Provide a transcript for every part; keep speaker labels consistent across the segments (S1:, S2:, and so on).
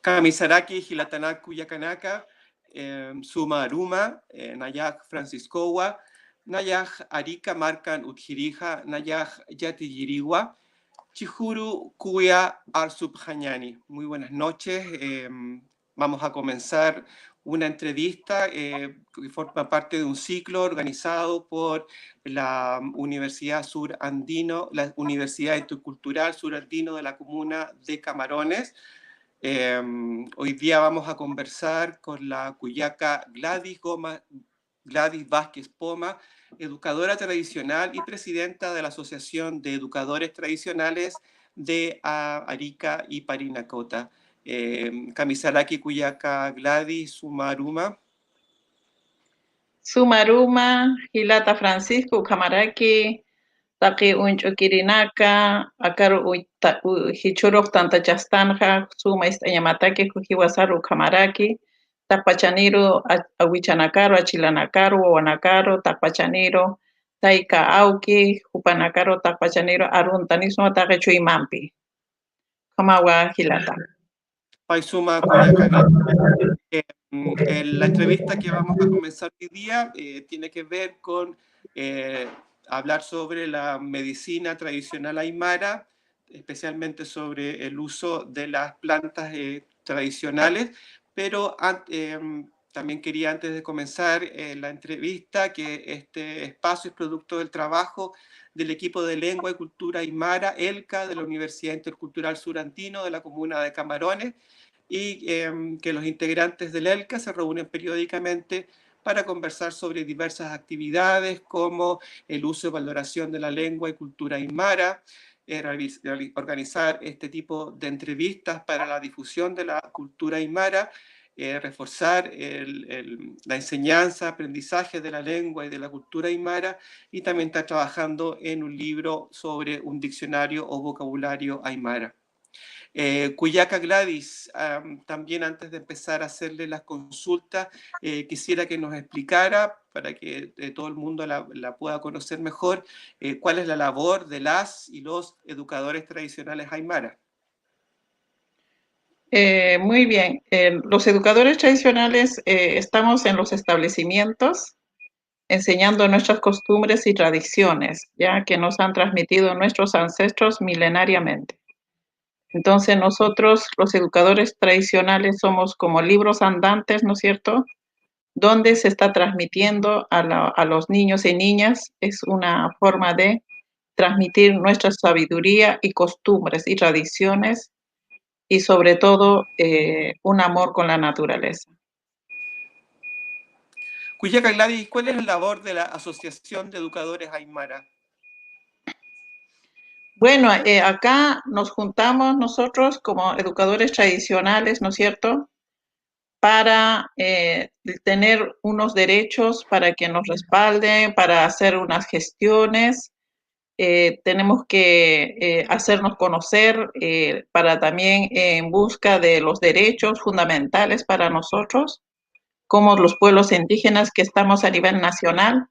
S1: Kamisaraki, Hilatanaku, Yakanaka, Suma Aruma, Nayak Franciscowa, Nayak Arika, Markan Utjirija, Nayak Yatiyiriwa, Chihuru Kuya Arsubhanyani. Muy buenas noches. Vamos a comenzar una entrevista que forma parte de un ciclo organizado por la Universidad Surandino, la Universidad Intercultural Surandino de la Comuna de Camarones. Hoy día vamos a conversar con la cuyaca Gladys Vázquez Poma, educadora tradicional y presidenta de la Asociación de Educadores Tradicionales de Arica y Parinacota. Kamisaraki cuyaca Gladys Sumaruma.
S2: Sumaruma, Hilata Francisco, Kamaraki, Taki Uncho Kirinaka, Akaru Hichurok Tanta Chastanja, Suma Yamataki, Kujiwasaru Kamaraki, Tapachaniro, Awichanakaro, Achilanakaro, Wanakaro, Tapachaniro, Taika Auki, Jupanakaro, Tapachaniro, Aruntanismo, Takechu y Mampi. Kamawa Hilata.
S1: Paisuma Cuyaca. La entrevista que vamos a comenzar hoy día tiene que ver con hablar sobre la medicina tradicional aymara, especialmente sobre el uso de las plantas tradicionales, pero también quería antes de comenzar la entrevista que este espacio es producto del trabajo del equipo de Lengua y Cultura Aymara, ELCA, de la Universidad Intercultural Surandino de la Comuna de Camarones, y que los integrantes del ELCA se reúnen periódicamente para conversar sobre diversas actividades como el uso y valoración de la lengua y cultura aymara, organizar este tipo de entrevistas para la difusión de la cultura aymara, reforzar la enseñanza, aprendizaje de la lengua y de la cultura aymara, y también está trabajando en un libro sobre un diccionario o vocabulario aymara. Cuyaca Gladys, también antes de empezar a hacerle las consultas, quisiera que nos explicara, para que todo el mundo la pueda conocer mejor, cuál es la labor de las y los educadores tradicionales aymara.
S2: Muy bien. Los educadores tradicionales estamos en los establecimientos enseñando nuestras costumbres y tradiciones, ya que nos han transmitido nuestros ancestros milenariamente. Entonces nosotros, los educadores tradicionales, somos como libros andantes, ¿no es cierto?, donde se está transmitiendo a los niños y niñas. Es una forma de transmitir nuestra sabiduría y costumbres y tradiciones, y sobre todo un amor con la naturaleza.
S1: Cuyaca Gladys, ¿cuál es la labor de la Asociación de Educadores Aymara?
S2: Bueno, acá nos juntamos nosotros como educadores tradicionales, ¿no es cierto?, para tener unos derechos, para que nos respalden, para hacer unas gestiones. Tenemos que hacernos conocer para también en busca de los derechos fundamentales para nosotros, como los pueblos indígenas que estamos a nivel nacional,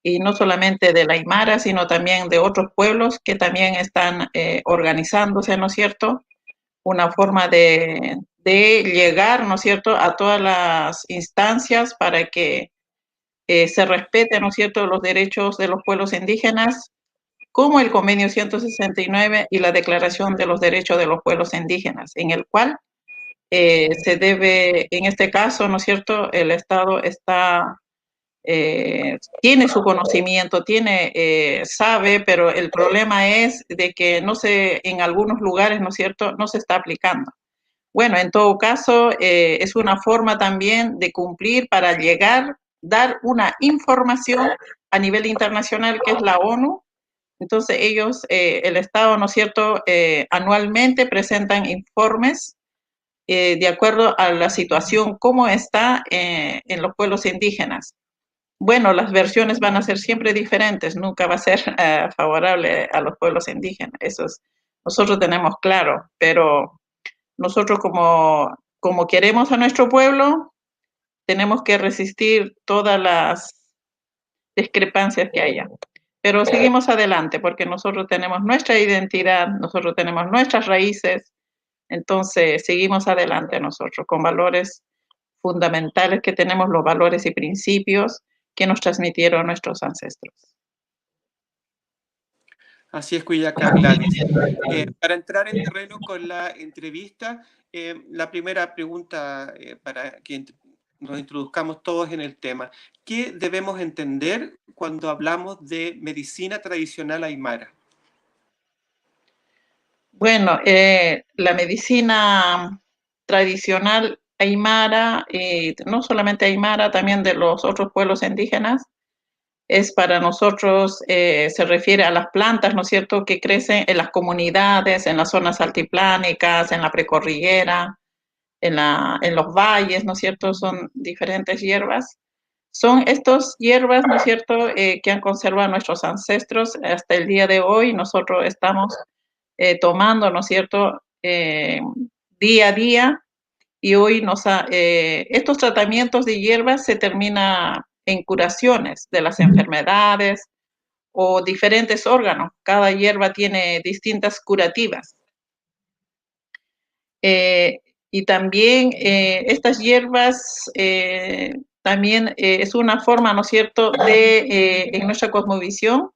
S2: y no solamente de la Aymara, sino también de otros pueblos que también están organizándose, ¿no es cierto?, una forma de llegar, ¿no es cierto?, a todas las instancias para que se respeten, ¿no es cierto?, los derechos de los pueblos indígenas, como el Convenio 169 y la Declaración de los Derechos de los Pueblos Indígenas, en el cual se debe, en este caso, ¿no es cierto?, el Estado está tiene su conocimiento, sabe, pero el problema es de que no se, en algunos lugares, ¿no es cierto?, no se está aplicando. Bueno, en todo caso, es una forma también de cumplir para llegar, dar una información a nivel internacional, que es la ONU. Entonces ellos, el Estado, ¿no es cierto?, anualmente presentan informes de acuerdo a la situación, cómo está en los pueblos indígenas. Bueno, las versiones van a ser siempre diferentes, nunca va a ser favorable a los pueblos indígenas, nosotros tenemos claro, pero nosotros como queremos a nuestro pueblo, tenemos que resistir todas las discrepancias que haya. Pero seguimos adelante porque nosotros tenemos nuestra identidad, nosotros tenemos nuestras raíces, Entonces, seguimos adelante nosotros con valores fundamentales que tenemos, los valores y principios que nos transmitieron nuestros ancestros.
S1: Así es, Cuyaca Gladys. Para entrar en terreno con la entrevista, la primera pregunta para que nos introduzcamos todos en el tema. ¿Qué debemos entender cuando hablamos de medicina tradicional aymara?
S2: Bueno, la medicina tradicional aymara, no solamente aymara, también de los otros pueblos indígenas, es para nosotros, se refiere a las plantas, ¿no es cierto?, que crecen en las comunidades, en las zonas altiplánicas, en la precordillera, en los valles, ¿no es cierto?, son diferentes hierbas. Son estas hierbas, ¿no es cierto?, que han conservado nuestros ancestros hasta el día de hoy. Nosotros estamos tomando, ¿no es cierto?, día a día, y hoy estos tratamientos de hierbas se terminan en curaciones de las enfermedades o diferentes órganos. Cada hierba tiene distintas curativas. Y también estas hierbas también es una forma, ¿no es cierto?, en nuestra cosmovisión,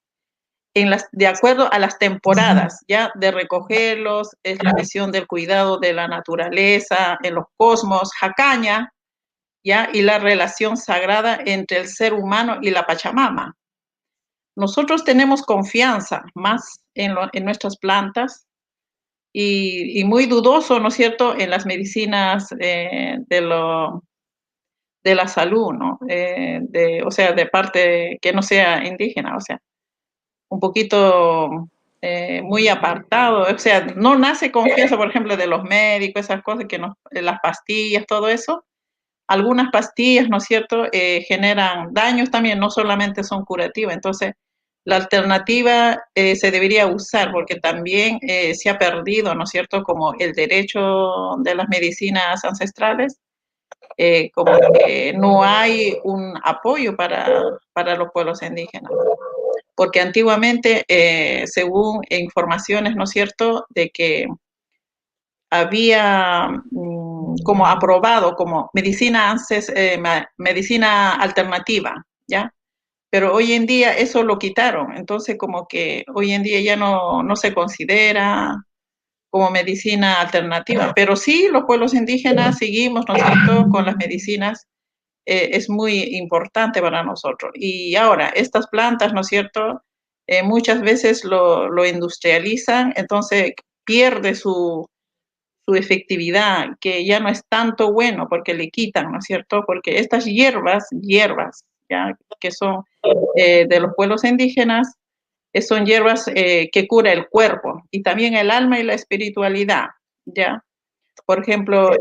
S2: de acuerdo a las temporadas, ya de recogerlos, es la visión del cuidado de la naturaleza, en los cosmos, Jacaña, ya, y la relación sagrada entre el ser humano y la Pachamama. Nosotros tenemos confianza más en nuestras plantas y muy dudoso, ¿no es cierto?, en las medicinas de la salud, ¿no? O sea, de parte que no sea indígena, o sea, un poquito muy apartado, o sea, no nace confianza, por ejemplo, de los médicos, esas cosas las pastillas, todo eso. Algunas pastillas, ¿no es cierto?, generan daños también, no solamente son curativas. Entonces, la alternativa se debería usar porque también se ha perdido, ¿no es cierto?, como el derecho de las medicinas ancestrales, como que no hay un apoyo para los pueblos indígenas. Porque antiguamente, según informaciones, ¿no es cierto?, de que había como aprobado como medicina alternativa, ¿ya? Pero hoy en día eso lo quitaron, entonces como que hoy en día ya no se considera como medicina alternativa, pero sí los pueblos indígenas seguimos, ¿no es cierto?, con las medicinas, es muy importante para nosotros. Y ahora, estas plantas, ¿no es cierto?, muchas veces lo industrializan, entonces pierde su efectividad, que ya no es tanto bueno porque le quitan, ¿no es cierto? Porque estas hierbas, ya que son de los pueblos indígenas, son hierbas que cura el cuerpo y también el alma y la espiritualidad, ¿ya? Por ejemplo,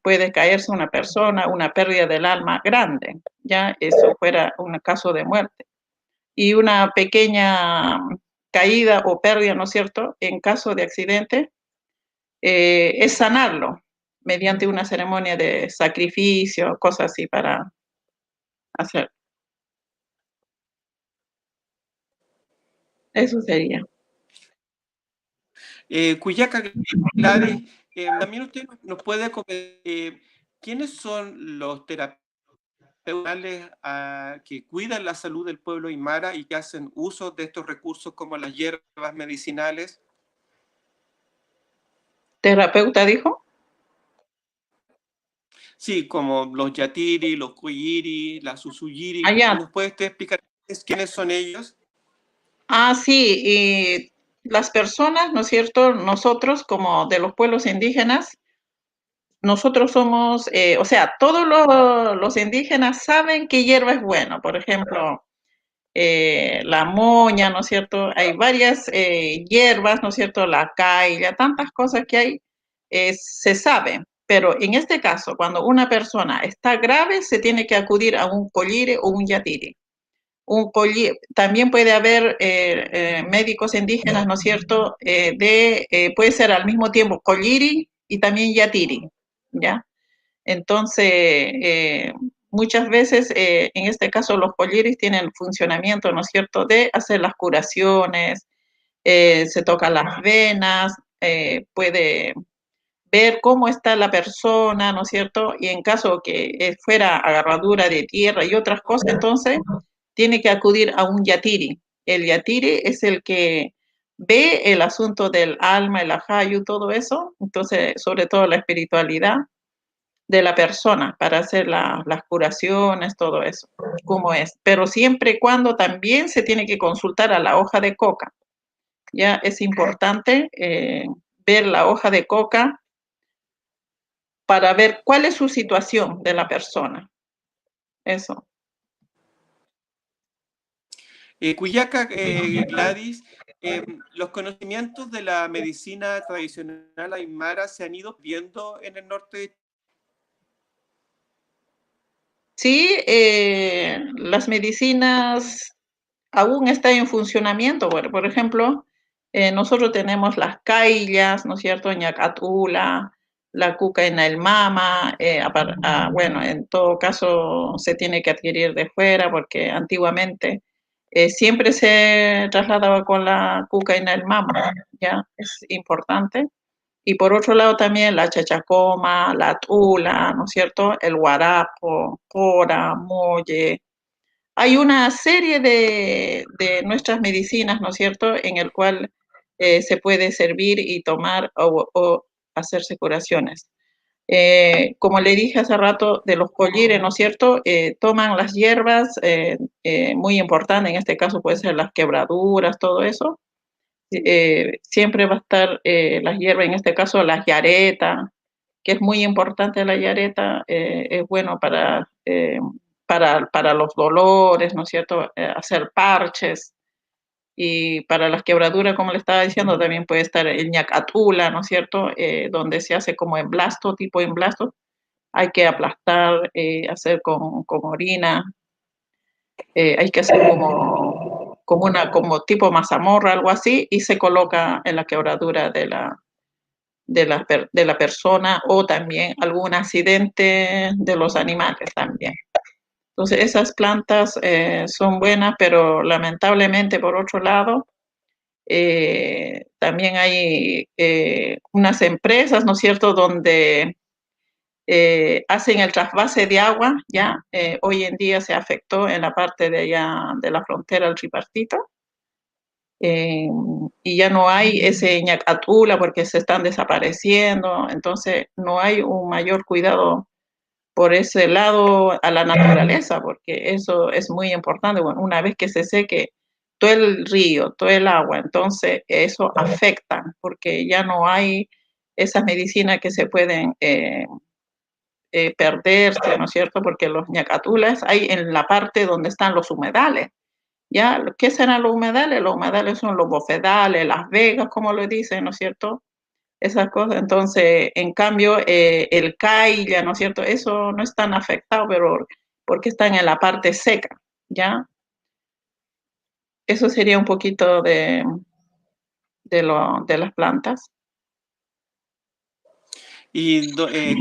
S2: puede caerse una persona, una pérdida del alma grande, ¿ya? Eso fuera un caso de muerte. Y una pequeña caída o pérdida, ¿no es cierto?, en caso de accidente, es sanarlo mediante una ceremonia de sacrificio, cosas así para hacer. Eso sería.
S1: Cuyaca Gladys, también usted nos puede comentar quiénes son los terapeutas que cuidan la salud del pueblo aymara y que hacen uso de estos recursos como las hierbas medicinales.
S2: ¿Terapeuta dijo?
S1: Sí, como los yatiri, los kuyiri, las susuyiri.
S2: Allá.
S1: ¿Nos puede usted explicar quiénes son ellos?
S2: Sí, y las personas, ¿no es cierto? Nosotros, como de los pueblos indígenas, nosotros somos, o sea, todos los indígenas saben qué hierba es buena. Por ejemplo, la moña, ¿no es cierto? Hay varias hierbas, ¿no es cierto? La cailla, tantas cosas que hay, se sabe. Pero en este caso, cuando una persona está grave, se tiene que acudir a un collire o un yatiri. También puede haber médicos indígenas, ¿no es cierto? Puede ser al mismo tiempo colliri y también yatiri, ¿ya? Entonces, muchas veces, en este caso, los colliris tienen el funcionamiento, ¿no es cierto?, de hacer las curaciones, se tocan las venas, puede ver cómo está la persona, ¿no es cierto? Y en caso que fuera agarradura de tierra y otras cosas, entonces tiene que acudir a un yatiri. El yatiri es el que ve el asunto del alma, el ajayu, todo eso, entonces, sobre todo la espiritualidad de la persona para hacer las curaciones, todo eso, cómo es. Pero siempre y cuando también se tiene que consultar a la hoja de coca. Ya es importante ver la hoja de coca para ver cuál es su situación de la persona. Eso.
S1: Cuyaca, Gladys, los conocimientos de la medicina tradicional aymara se han ido viendo en el norte de
S2: Sí, las medicinas aún están en funcionamiento. Bueno, por ejemplo, nosotros tenemos las caillas, ¿no es cierto? Ñacatula, la cuca en el mama. Bueno, en todo caso se tiene que adquirir de fuera porque antiguamente siempre se trasladaba con la cuca en el mama, ya es importante. Y por otro lado también la chachacoma, la tula, ¿no es cierto? El guarapo, cora, molle. Hay una serie de nuestras medicinas, ¿no es cierto?, en el cual se puede servir y tomar o hacerse curaciones. Como le dije hace rato de los collires, ¿no es cierto?, toman las hierbas, muy importante, en este caso puede ser las quebraduras, todo eso. Siempre va a estar las hierbas, en este caso las yaretas, que es muy importante la yareta, es bueno para los dolores, ¿no es cierto? Hacer parches. Y para las quebraduras, como le estaba diciendo, también puede estar el ñacatula, ¿no es cierto? Donde se hace como emblasto, tipo emblasto. Hay que aplastar, hacer con orina. Hay que hacer como tipo mazamorra, algo así, y se coloca en la quebradura de la persona o también algún accidente de los animales también. Entonces, esas plantas son buenas, pero lamentablemente, por otro lado, también hay unas empresas, ¿no es cierto?, donde hacen el trasvase de agua, ya hoy en día se afectó en la parte de allá de la frontera del tripartito, eh, y ya no hay ese ñacatula porque se están desapareciendo, entonces no hay un mayor cuidado por ese lado a la naturaleza, porque eso es muy importante. Bueno, una vez que se seque todo el río, todo el agua, entonces eso afecta, porque ya no hay esas medicinas que se pueden perderse, ¿no es cierto? Porque los ñacatulas hay en la parte donde están los humedales. ¿Ya? ¿Qué serán los humedales? Los humedales son los bofedales, las vegas, como lo dicen, ¿no es cierto? Esas cosas. Entonces, en cambio, el cailla, ¿no es cierto? Eso no es tan afectado, pero porque están en la parte seca, ¿ya? Eso sería un poquito de las plantas.
S1: Y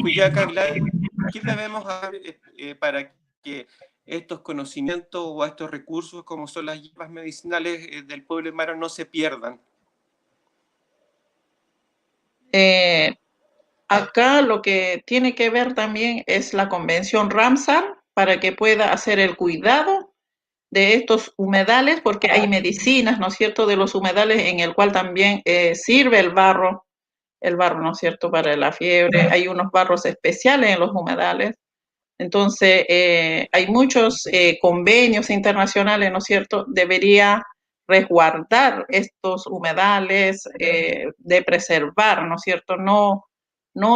S1: Cuyaca, Gladys, ¿qué debemos hacer para que estos conocimientos o estos recursos como son las hierbas medicinales del pueblo aymara no se pierdan?
S2: Eh, Acá lo que tiene que ver también es la Convención Ramsar para que pueda hacer el cuidado de estos humedales, porque hay medicinas, ¿no es cierto?, de los humedales en el cual también sirve el barro, ¿no es cierto?, para la fiebre. Hay unos barros especiales en los humedales. Entonces, hay muchos convenios internacionales, ¿no es cierto?, debería resguardar estos humedales, de preservar, ¿no es cierto?, no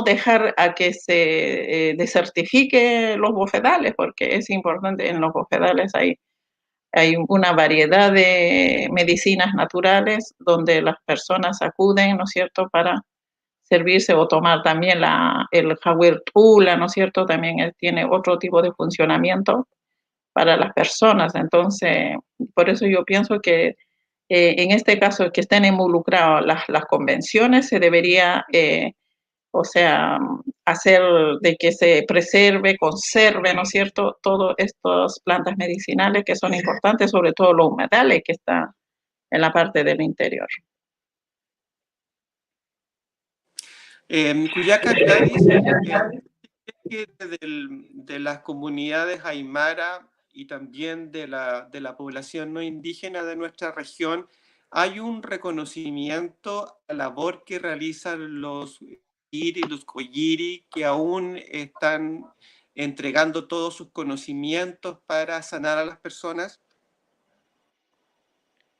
S2: dejar a que se desertifique los bofedales, porque es importante, en los bofedales hay una variedad de medicinas naturales donde las personas acuden, ¿no es cierto?, para servirse o tomar también el jawir tula, ¿no es cierto?, también tiene otro tipo de funcionamiento para las personas. Entonces, por eso yo pienso que en este caso que estén involucradas las convenciones, se debería, o sea, hacer de que se preserve, conserve, ¿no es cierto?, todas estas plantas medicinales que son importantes, sobre todo los humedales que están en la parte del interior.
S1: Cuyaca Gladys, que de las comunidades aymara y también de la población no indígena de nuestra región, hay un reconocimiento a la labor que realizan los iri, los colliri, que aún están entregando todos sus conocimientos para sanar a las personas.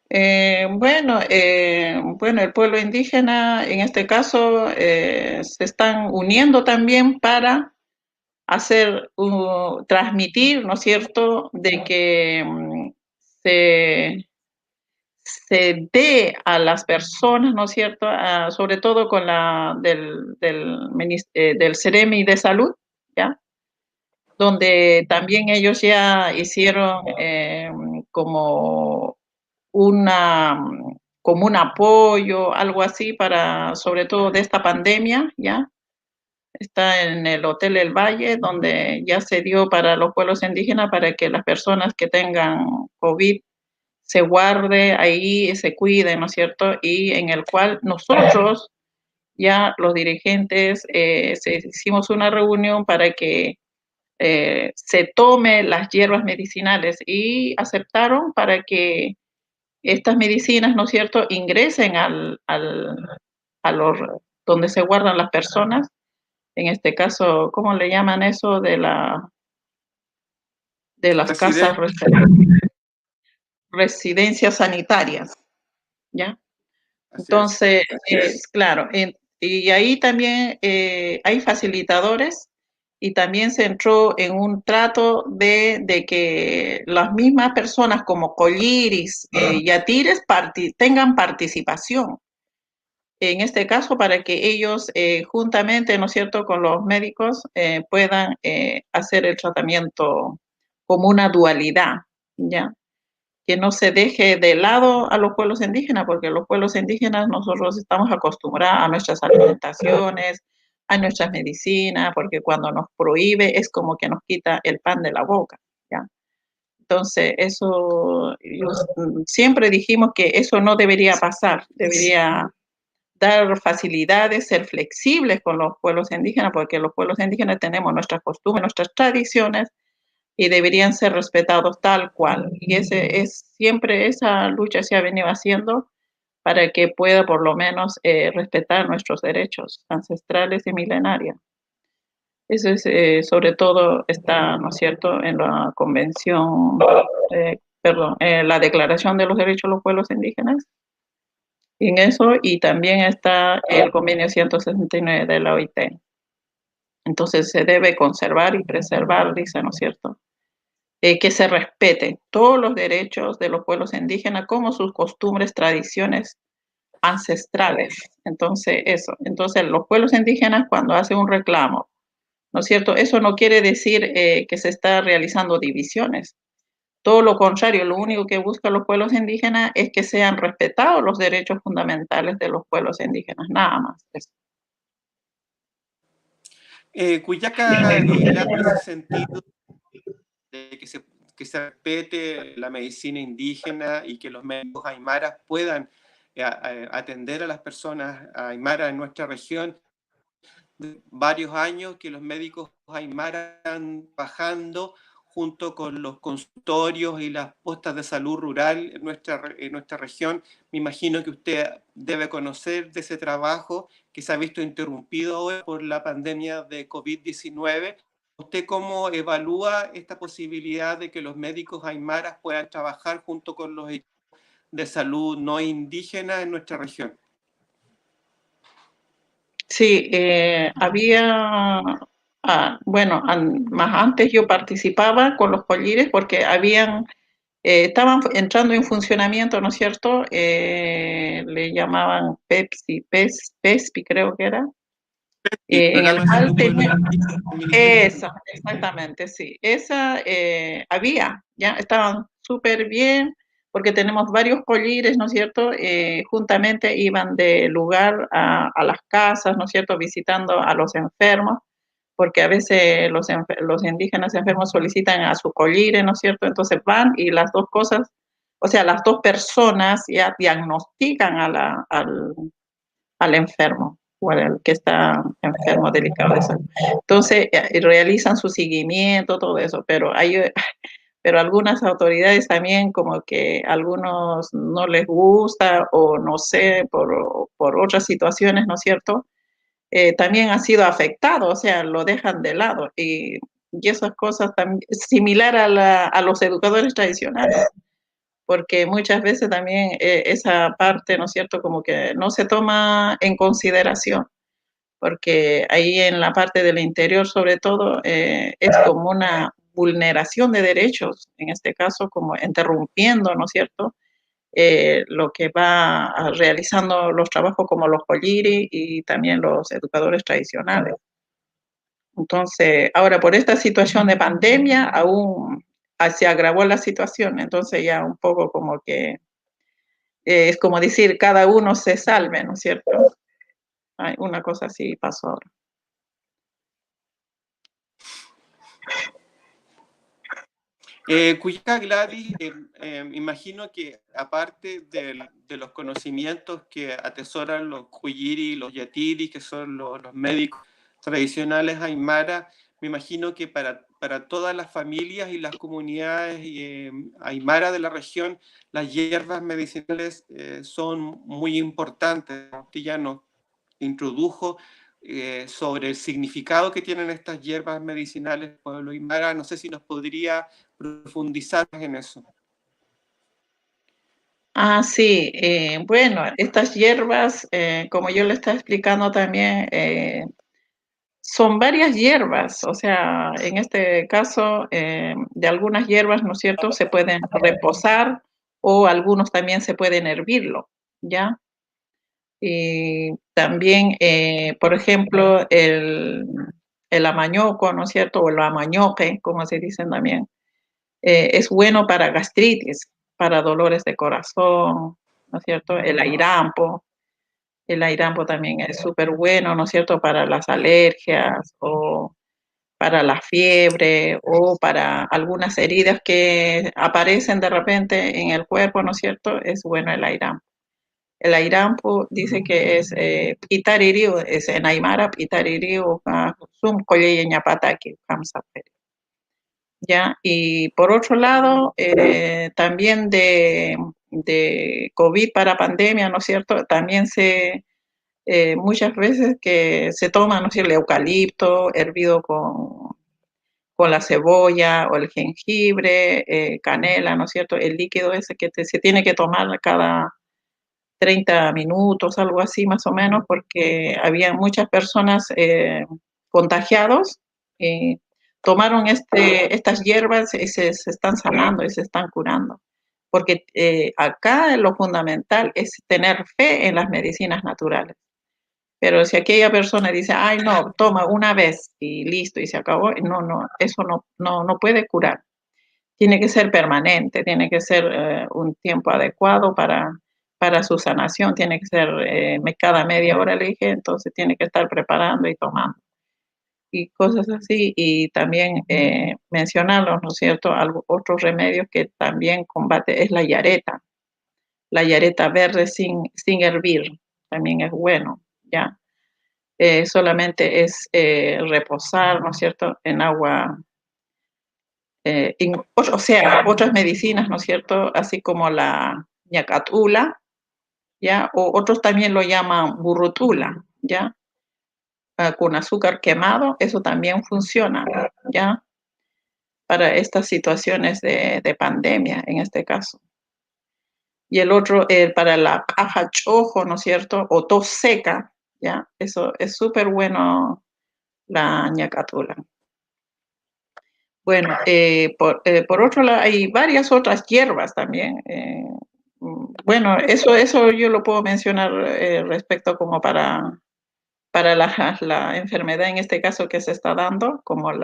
S2: Bueno, el pueblo indígena en este caso se están uniendo también para hacer, transmitir, ¿no es cierto?, de que se, se dé a las personas, ¿no es cierto?, sobre todo con la del Ceremi de Salud, ¿ya?, donde también ellos ya hicieron como una, como un apoyo, algo así para, sobre todo de esta pandemia, ¿ya? Está en el Hotel El Valle, donde ya se dio para los pueblos indígenas para que las personas que tengan COVID se guarde ahí, se cuiden, ¿no es cierto? Y en el cual nosotros, ya los dirigentes, hicimos una reunión para que se tome las hierbas medicinales y aceptaron para que estas medicinas, ¿no es cierto?, ingresen a los, donde se guardan las personas, en este caso, ¿cómo le llaman eso? De las casas residencias sanitarias, ¿ya? Entonces, claro, y ahí también hay facilitadores y también se entró en un trato de que las mismas personas como colliris y atires tengan participación. En este caso, para que ellos juntamente, ¿no es cierto?, con los médicos puedan hacer el tratamiento como una dualidad, ¿ya? Que no se deje de lado a los pueblos indígenas, porque los pueblos indígenas nosotros estamos acostumbrados a nuestras alimentaciones, a nuestras medicinas, porque cuando nos prohíbe es como que nos quita el pan de la boca, ¿ya? Entonces, eso, siempre dijimos que eso no debería pasar, debería dar facilidades, ser flexibles con los pueblos indígenas, porque los pueblos indígenas tenemos nuestras costumbres, nuestras tradiciones, y deberían ser respetados tal cual. Y ese es siempre esa lucha se ha venido haciendo para que pueda por lo menos respetar nuestros derechos ancestrales y milenarios. Eso es, sobre todo está, ¿no es cierto?, en la convención, la Declaración de los Derechos de los Pueblos Indígenas, en eso, y también está el convenio 169 de la OIT. Entonces se debe conservar y preservar, dice, ¿no es cierto?, que se respeten todos los derechos de los pueblos indígenas como sus costumbres, tradiciones ancestrales. Entonces, eso. Entonces, los pueblos indígenas cuando hacen un reclamo, ¿no es cierto? Eso no quiere decir que se está realizando divisiones. Todo lo contrario, lo único que buscan los pueblos indígenas es que sean respetados los derechos fundamentales de los pueblos indígenas, nada más.
S1: Cuyaca, en ese sentido, de que se respete la medicina indígena y que los médicos aymaras puedan atender a las personas aymaras en nuestra región. Varios años que los médicos aymaras están trabajando junto con los consultorios y las postas de salud rural en nuestra región. Me imagino que usted debe conocer de ese trabajo que se ha visto interrumpido ahora por la pandemia de COVID-19. ¿Usted cómo evalúa esta posibilidad de que los médicos aymaras puedan trabajar junto con los equipos de salud no indígenas en nuestra región?
S2: Sí, había, bueno, más antes yo participaba con los collires porque estaban entrando en funcionamiento, ¿no es cierto? Le llamaban PESPI creo que era.
S1: El
S2: En el
S1: programa de
S2: cual
S1: salud pueblo indígena.
S2: esa, exactamente, sí. Esa ya estaban súper bien, porque tenemos varios collires, ¿no es cierto? Juntamente iban de lugar a las casas, ¿no es cierto? Visitando a los enfermos, porque a veces los indígenas enfermos solicitan a su collire, ¿no es cierto? Entonces van y las dos cosas, o sea, las dos personas ya diagnostican al enfermo. o al que está enfermo delicado de salud. Entonces, realizan su seguimiento, todo eso, pero algunas autoridades también como que a algunos no les gusta o no sé, por otras situaciones, ¿no es cierto? También ha sido afectado, o sea, lo dejan de lado y esas cosas también, similar a los educadores tradicionales, porque muchas veces también esa parte, ¿no es cierto?, como que no se toma en consideración, porque ahí en la parte del interior, sobre todo, es como una vulneración de derechos, en este caso, como interrumpiendo, ¿no es cierto?, lo que va realizando los trabajos como los colliri y también los educadores tradicionales. Entonces, ahora por esta situación de pandemia aún se agravó la situación, entonces ya un poco como que es como decir, cada uno se salve, ¿no es cierto? Ay, una cosa así pasó ahora.
S1: Cuyaca Gladys, imagino que aparte de los conocimientos que atesoran los Cuyiri y los Yatiri, que son los médicos tradicionales aymara, me imagino que para todas las familias y las comunidades aymara de la región, las hierbas medicinales son muy importantes. Usted ya nos introdujo sobre el significado que tienen estas hierbas medicinales del pueblo aymara. No sé si nos podría profundizar en eso.
S2: Ah, sí, bueno, estas hierbas, como yo le estaba explicando también, son varias hierbas, o sea, en este caso, de algunas hierbas, ¿no es cierto?, se pueden reposar o algunos también se pueden hervirlo, ¿ya? Y también, por ejemplo, el amañoco, ¿no es cierto?, o el amañoque, como se dicen también, es bueno para gastritis, para dolores de corazón, ¿no es cierto? El airampo también es súper bueno, ¿no es cierto?, para las alergias o para la fiebre o para algunas heridas que aparecen de repente en el cuerpo, ¿no es cierto? Es bueno el airampo. El airampo dice que es pitaririu, es en aymara pitaririu, sum koye ñapataki, kamsaperi. ¿Ya? Y por otro lado, también de COVID para pandemia, ¿no es cierto? También muchas veces que se toma, ¿no es cierto?, el eucalipto hervido con la cebolla o el jengibre, canela, ¿no es cierto? El líquido ese que se tiene que tomar cada 30 minutos, algo así más o menos, porque había muchas personas contagiados y tomaron estas hierbas y se están sanando y se están curando. Porque acá lo fundamental es tener fe en las medicinas naturales. Pero si aquella persona dice, ay, no, toma una vez y listo y se acabó, no, no, eso no puede curar. Tiene que ser permanente, tiene que ser un tiempo adecuado para su sanación, tiene que ser cada media hora, le dije, entonces tiene que estar preparando y tomando. Y cosas así, y también mencionarlos, ¿no es cierto? Otros remedios que también combate es la yareta verde sin hervir, también es bueno, ¿ya? Solamente es reposar, ¿no es cierto?, en agua, o sea, otras medicinas, ¿no es cierto?, así como la ñacatula, ¿ya? O otros también lo llaman burrutula, ¿ya? Con azúcar quemado, eso también funciona, ¿ya? Para estas situaciones de pandemia, en este caso. Y el otro, para la paja chojo, ¿no es cierto?, o tos seca, ¿ya? Eso es súper bueno, la ñacatula. Bueno, por otro lado, hay varias otras hierbas también. Bueno, eso yo lo puedo mencionar respecto como para la enfermedad en este caso que se está dando, como el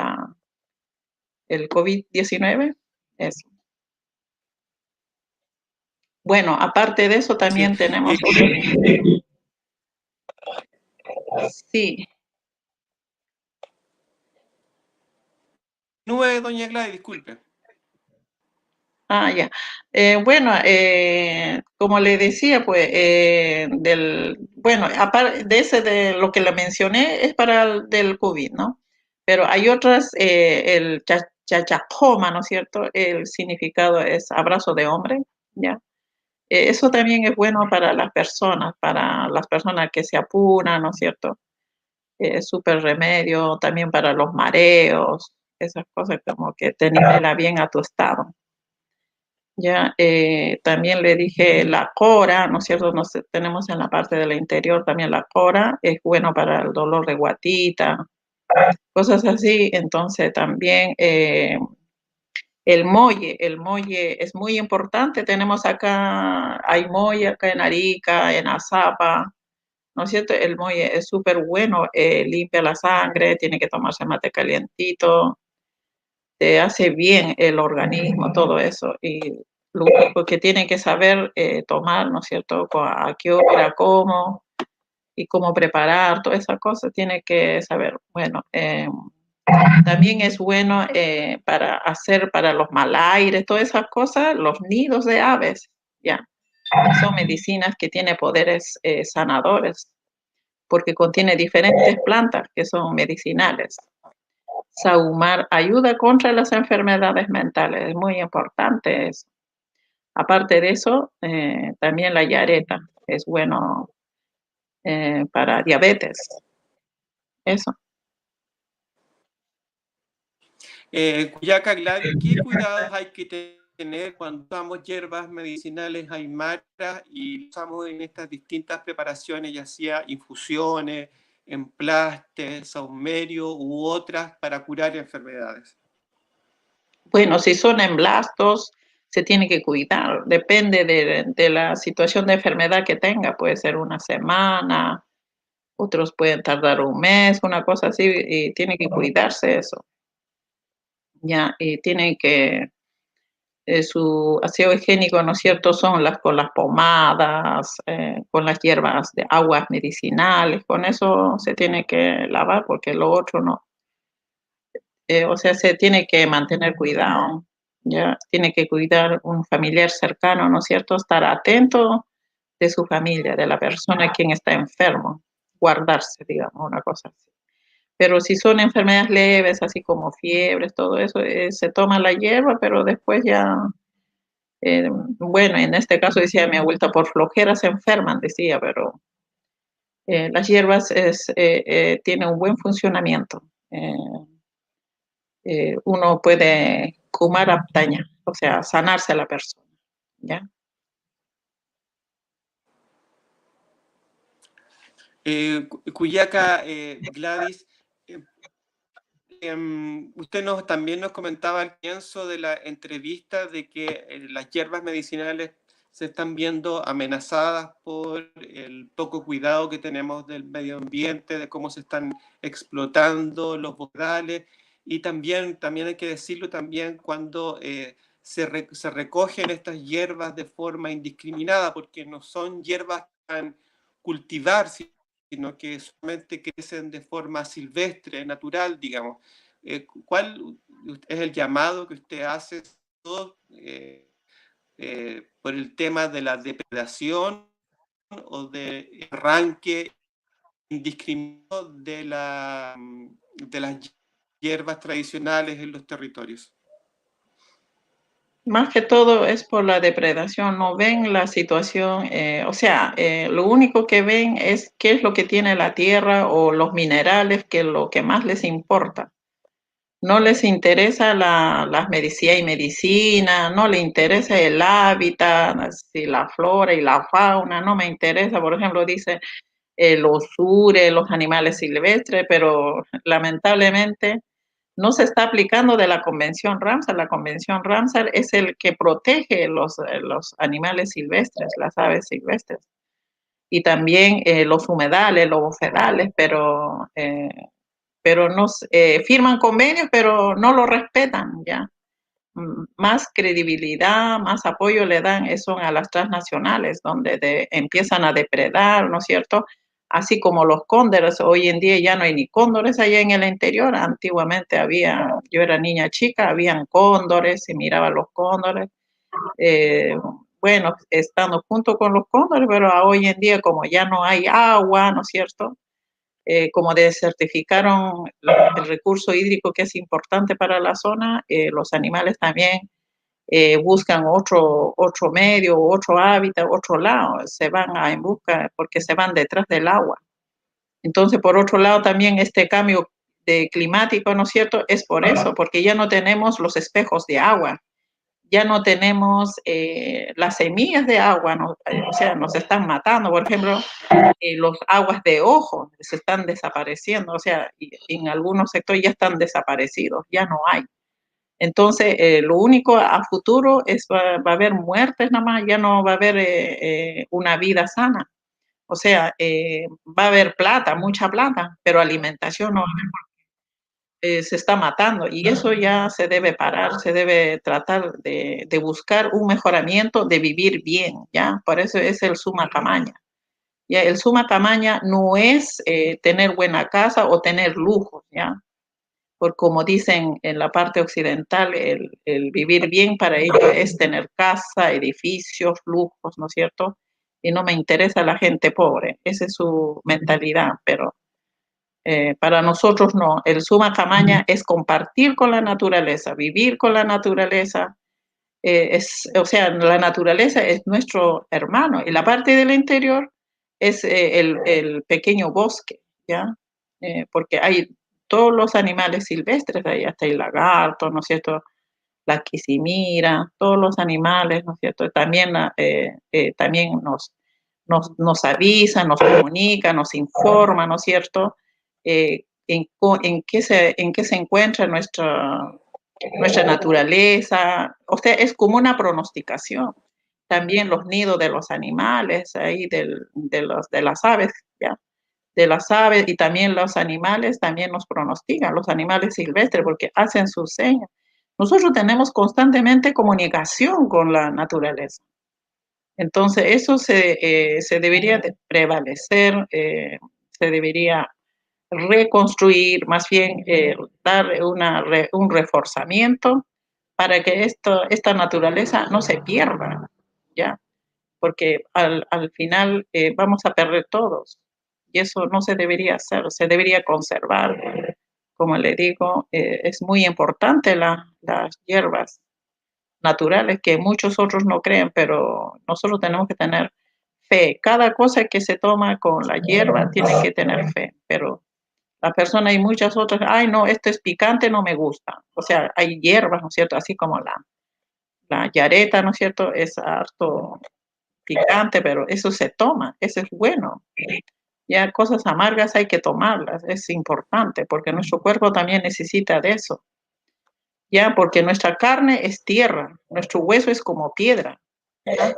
S2: COVID-19. Eso. Bueno, aparte de eso
S1: Sí.
S2: también tenemos sí,
S1: Nube, doña Gladys, disculpe.
S2: Ya. Bueno, como le decía, pues, bueno, aparte de ese de lo que le mencioné es para el del COVID, ¿no? Pero hay otras, el chachacoma, ¿no es cierto? El significado es abrazo de hombre, ¿ya? Eso también es bueno para las personas que se apuran, ¿no es cierto? Es súper remedio, también para los mareos, esas cosas como que te nivela bien a tu estado. Ya, también le dije la cora, ¿no es cierto? Tenemos en la parte del interior también la cora, es bueno para el dolor de guatita, cosas así. Entonces también el molle es muy importante. Tenemos acá, hay molle acá en Arica, en Azapa, ¿no es cierto? El molle es súper bueno, limpia la sangre, tiene que tomarse mate calientito, te hace bien el organismo, todo eso. Y lo único que tiene que saber tomar, ¿no es cierto? A qué hora, cómo y cómo preparar, todas esas cosas, tiene que saber. Bueno, también es bueno para hacer para los malaires, todas esas cosas, los nidos de aves, ya. Son medicinas que tienen poderes sanadores, porque contiene diferentes plantas que son medicinales. Sahumar ayuda contra las enfermedades mentales, es muy importante eso. Aparte de eso, también la yareta es bueno para diabetes, eso.
S1: Cuyaca, Gladys, ¿qué cuidados hay que tener cuando usamos hierbas medicinales aymaras y usamos en estas distintas preparaciones, ya sea infusiones, emplastes, saumerio u otras para curar enfermedades?
S2: Bueno, si son emblastos, se tiene que cuidar, depende de la situación de enfermedad que tenga, puede ser una semana, otros pueden tardar un mes, una cosa así, y tiene que cuidarse eso. Ya, y tiene que su aseo higiénico, ¿no es cierto?, son con las pomadas, con las hierbas de aguas medicinales, con eso se tiene que lavar porque lo otro no. O sea, se tiene que mantener cuidado, ya, tiene que cuidar un familiar cercano, ¿no es cierto?, estar atento de su familia, de la persona quien está enfermo, guardarse, digamos, una cosa así. Pero si son enfermedades leves, así como fiebres, todo eso, se toma la hierba, pero después ya bueno, en este caso decía mi abuelita, por flojera se enferman, decía, pero las hierbas tienen un buen funcionamiento. Uno puede kumar aptaña, o sea, sanarse a la persona, ¿ya?
S1: Cuyaca, Gladys, eh, usted también nos comentaba al comienzo de la entrevista de que las hierbas medicinales se están viendo amenazadas por el poco cuidado que tenemos del medio ambiente, de cómo se están explotando los bosques y también hay que decirlo también cuando se recogen estas hierbas de forma indiscriminada, porque no son hierbas que van cultivar, sino que solamente crecen de forma silvestre, natural, digamos. ¿Cuál es el llamado que usted hace por el tema de la depredación o de arranque indiscriminado de las hierbas tradicionales en los territorios?
S2: Más que todo es por la depredación, no ven la situación, o sea, lo único que ven es qué es lo que tiene la tierra o los minerales, que es lo que más les importa. No les interesa las medicina y medicina, no le interesa el hábitat, así, la flora y la fauna, no me interesa. Por ejemplo, dice los sures, los animales silvestres, pero lamentablemente no se está aplicando de la Convención Ramsar. La Convención Ramsar es el que protege los animales silvestres, las aves silvestres, y también los humedales, los bofedales, pero no firman convenios, pero no lo respetan ya. Más credibilidad, más apoyo le dan son a las transnacionales, donde empiezan a depredar, ¿no es cierto? Así como los cóndores, hoy en día ya no hay ni cóndores allá en el interior, antiguamente había, yo era niña chica, habían cóndores, se miraban los cóndores, bueno, estando junto con los cóndores, pero hoy en día como ya no hay agua, ¿no es cierto? Como desertificaron el recurso hídrico que es importante para la zona, los animales también buscan otro medio, otro hábitat, otro lado, se van en busca porque se van detrás del agua. Entonces, por otro lado, también este cambio de climático, ¿no es cierto? Es por eso, porque ya no tenemos los espejos de agua, ya no tenemos las semillas de agua, ¿no? O sea, nos están matando. Por ejemplo, los aguas de ojo se están desapareciendo, o sea, en algunos sectores ya están desaparecidos, ya no hay. Entonces, lo único a futuro es va a haber muertes nada más, ya no va a haber una vida sana. O sea, va a haber plata, mucha plata, pero alimentación no va a haber, se está matando y eso ya se debe parar, se debe tratar de buscar un mejoramiento, de vivir bien, ¿ya? Por eso es el suma camaña. Ya, el suma camaña no es tener buena casa o tener lujos, ¿ya? Por como dicen en la parte occidental, el vivir bien para ellos es tener casa, edificios, lujos, ¿no es cierto? Y no me interesa la gente pobre, esa es su mentalidad, pero para nosotros no. El suma camaña es compartir con la naturaleza, vivir con la naturaleza. O sea, la naturaleza es nuestro hermano y la parte del interior es el pequeño bosque, ¿ya? Porque hay todos los animales silvestres, ahí hasta el lagarto, ¿no es cierto? La quisimira, todos los animales, ¿no es cierto? También, también nos avisa, nos comunica, nos informa, ¿no es cierto? En qué se encuentra nuestra naturaleza. O sea, es como una pronosticación. También los nidos de los animales, ahí de las aves, ¿ya? De las aves y también los animales también nos pronostican, los animales silvestres, porque hacen sus señas. Nosotros tenemos constantemente comunicación con la naturaleza. Entonces, eso se debería de prevalecer, se debería reconstruir, más bien dar un reforzamiento para que esta naturaleza no se pierda, ¿ya? Porque al final vamos a perder todos y eso no se debería hacer, se debería conservar. Como le digo, es muy importante las hierbas naturales que muchos otros no creen, pero nosotros tenemos que tener fe. Cada cosa que se toma con la hierba tiene que tener fe, pero la persona hay muchas otras, ay no, esto es picante, no me gusta. O sea, hay hierbas, ¿no es cierto? Así como la yareta, ¿no es cierto? Es harto picante, pero eso se toma, eso es bueno. Ya cosas amargas hay que tomarlas, es importante, porque nuestro cuerpo también necesita de eso. Ya, porque nuestra carne es tierra, nuestro hueso es como piedra. ¿Ya?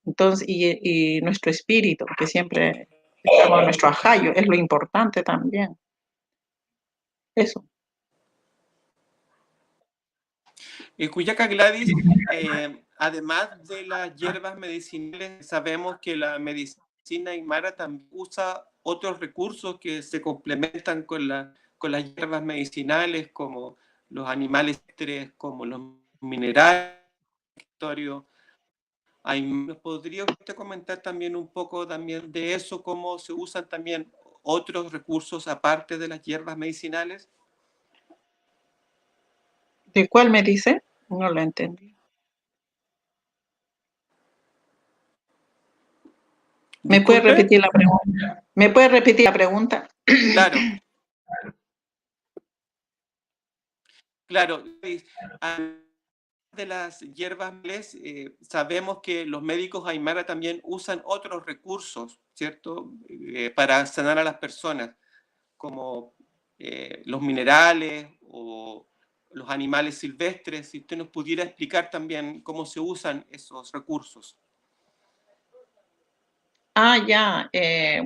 S2: Entonces, y nuestro espíritu, que siempre estamos, nuestro ajayo, es lo importante también. Eso.
S1: Cuyaca Gladys, además de las hierbas medicinales, sabemos que la medicina aymara también usa otros recursos que se complementan con las hierbas medicinales, como los animales, como los minerales. ¿Nos podría usted comentar también un poco también de eso, cómo se usan también otros recursos aparte de las hierbas medicinales?
S2: ¿De cuál me dice? No lo entendí. ¿Me puede
S1: Disculpe.
S2: repetir la pregunta? ¿Me puede repetir la pregunta?
S1: Claro. Claro. De las hierbas sabemos que los médicos aymara también usan otros recursos, ¿cierto? Para sanar a las personas, como los minerales o los animales silvestres. Si usted nos pudiera explicar también cómo se usan esos recursos.
S2: Ah, ya.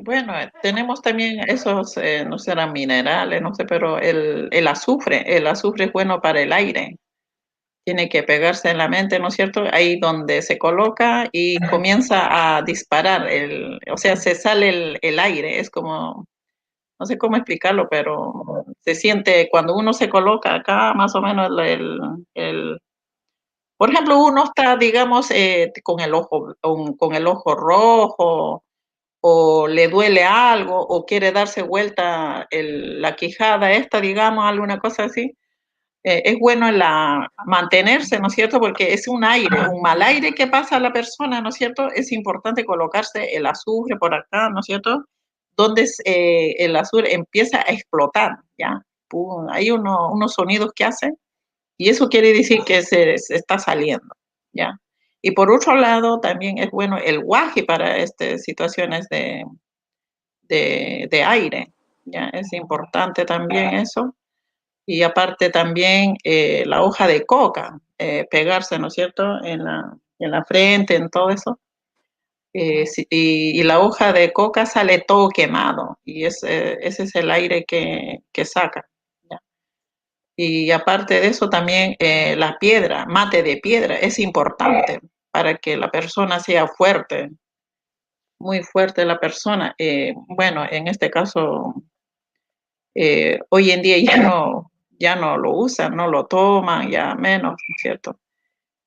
S2: Bueno, tenemos también esos, no serán minerales, no sé, pero el azufre es bueno para el aire. Tiene que pegarse en la mente, ¿no es cierto? Ahí donde se coloca y comienza a disparar, o sea, se sale el aire, es como, no sé cómo explicarlo, pero se siente cuando uno se coloca acá, más o menos Por ejemplo, uno está, digamos, con el ojo rojo, o le duele algo, o quiere darse vuelta la quijada esta, digamos, alguna cosa así. Es bueno mantenerse, ¿no es cierto? Porque es un mal aire que pasa a la persona, ¿no es cierto? Es importante colocarse el azufre por acá, ¿no es cierto? Donde el azufre empieza a explotar, ¿ya? Hay unos sonidos que hace y eso quiere decir que se está saliendo, ¿ya? Y por otro lado, también es bueno el guaje para situaciones de aire, ¿ya? Es importante también eso. Y aparte también la hoja de coca, pegarse, ¿no es cierto?, en la frente, en todo eso. Y la hoja de coca sale todo quemado y ese es el aire que saca. ¿Ya? Y aparte de eso también la piedra, mate de piedra, es importante para que la persona sea fuerte, muy fuerte la persona. Bueno, en este caso, hoy en día ya no lo usan, no lo toman, ya menos, ¿no es cierto?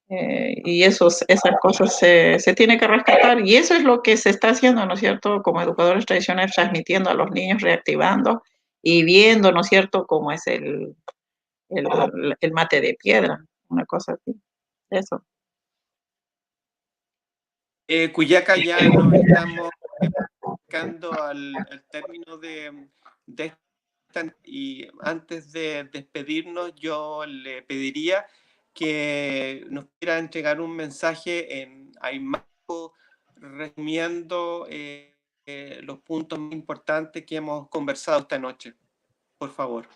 S2: Y esas cosas se tiene que rescatar y eso es lo que se está haciendo, ¿no es cierto? Como educadores tradicionales, transmitiendo a los niños, reactivando y viendo, ¿no es cierto?, cómo es el mate de piedra, una cosa así. Eso.
S1: Cuyaca, ya nos estamos acercando al término de esta, y antes de despedirnos yo le pediría que nos quiera entregar un mensaje en aymara resumiendo los puntos más importantes que hemos conversado esta noche, por favor.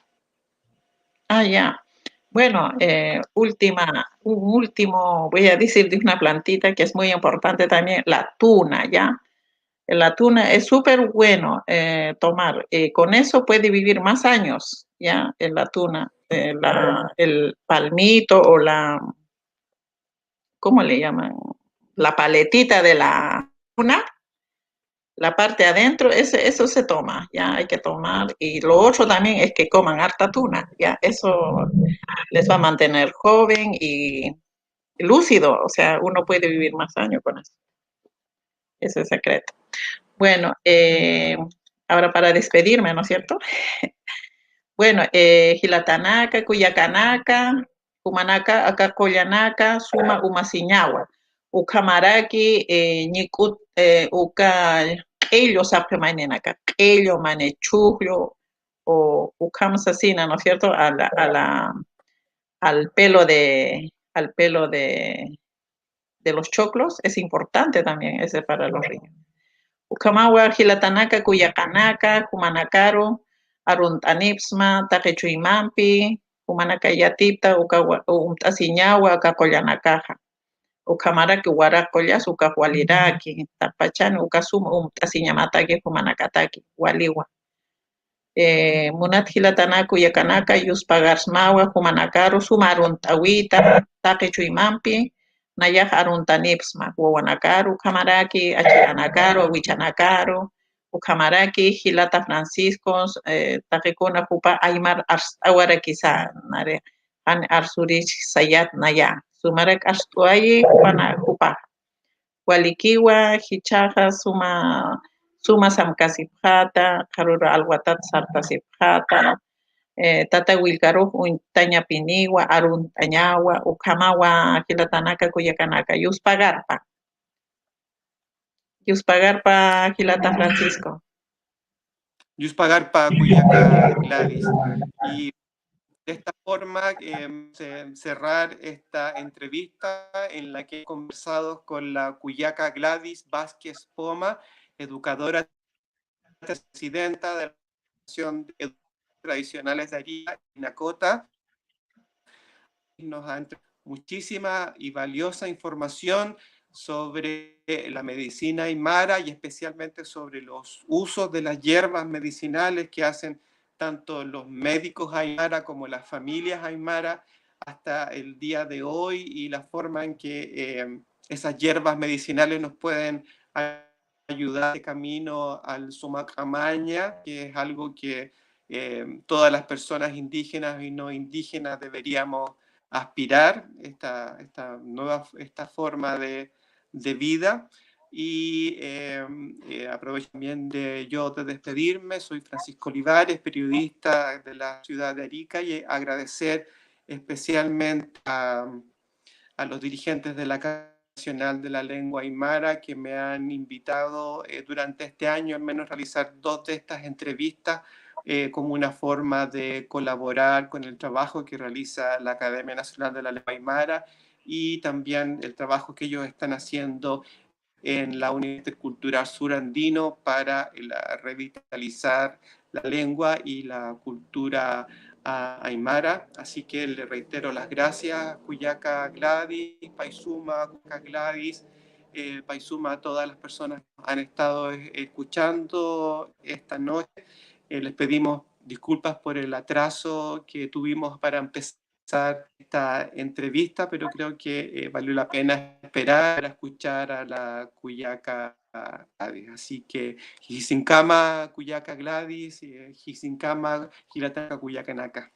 S2: Ah, ya. Bueno, un último, voy a decir de una plantita que es muy importante también, la tuna, ¿ya? La tuna es súper bueno tomar. Con eso puede vivir más años, ¿ya? En la tuna. El palmito o ¿cómo le llaman? La paletita de la tuna, la parte adentro, eso se toma, ¿ya? Hay que tomar. Y lo otro también es que coman harta tuna, ¿ya? Eso les va a mantener joven y lúcido, o sea, uno puede vivir más años con eso. Ese es el secreto. Bueno, ahora para despedirme, ¿no es cierto? Bueno, Gilatanaka, Cuyacanaka, Cumanaka, Acacoyanaka, Suma Umasiñagua, Ucamaraki, Ñicut, Uca, ellos Sapemainenaka, ellos Manechuglo, o Ucamsasina, ¿no es cierto? Al pelo de los choclos, es importante también ese para los riñones. Ukamawa, Gilatanaka, Cuyacanaka, Cumanacaro, Aruntanipsma, Taquechuimampi, Cumanacayatita, Umtasiñawa, Cacoyanakaja. Ucamaraki, Huaracoyas, Ucahualiraki, Tapachani, Ucasuma, Umtasiñamataki, Cumanacataki, Waliwa. Munat Gilatanaku, Yacanaka, Yuspagarsmawa, Cumanacaro, Sumaruntawita, Taquechuimampi, Nayaj Aruntanipsma, Huanacaro, Camaraki, Achianacaro, Huichanacaro, Ucamaraki, Gilata Franciscos, Taquecona Pupa, Aymar Aguaraquiza, Nare, An Arsurich Sayat Naya, Sumarek Arstuayi, Pana Pupa, Walikiwa, Hichaja, Suma Samkasipjata, Karura Alwatat Sartasipjata, Tata Wilgaro, Untaña Piniwa, Aruntañawa, Ukamawa, Gilatanaka, Cuyacanaka, Yuspagarpa, Gilata Francisco.
S1: Yuspagarpa, Cuyaca, Gladys. Y de esta forma, cerrar esta entrevista en la que he conversado con la Cuyaca Gladys Vázquez Poma, educadora presidenta de la Asociación de Educadores Tradicionales de Arica y Nacota. Nos ha entregado muchísima y valiosa información sobre la medicina aymara y especialmente sobre los usos de las hierbas medicinales que hacen tanto los médicos aymara como las familias aymara hasta el día de hoy y la forma en que esas hierbas medicinales nos pueden ayudar de camino al Sumacamaña, que es algo que todas las personas indígenas y no indígenas deberíamos aspirar esta forma de vida. Y aprovecho también de despedirme. Soy Francisco Olivares, periodista de la ciudad de Arica, y agradecer especialmente a los dirigentes de la Casa Nacional de la Lengua Aymara que me han invitado durante este año al menos a realizar 2 de estas entrevistas como una forma de colaborar con el trabajo que realiza la Academia Nacional de la Lengua Aymara y también el trabajo que ellos están haciendo en la Universidad Cultural Surandino para revitalizar la lengua y la cultura aymara. Así que le reitero las gracias, Cuyaca Gladys, Paisuma, Cuyaca Gladys, Paisuma, a todas las personas que han estado escuchando esta noche. Les pedimos disculpas por el atraso que tuvimos para empezar esta entrevista, pero creo que valió la pena esperar para escuchar a la Cuyaca Gladys. Así que Jisincama Cuyaca Gladys, Jisincama Gilataka Cuyacanaka.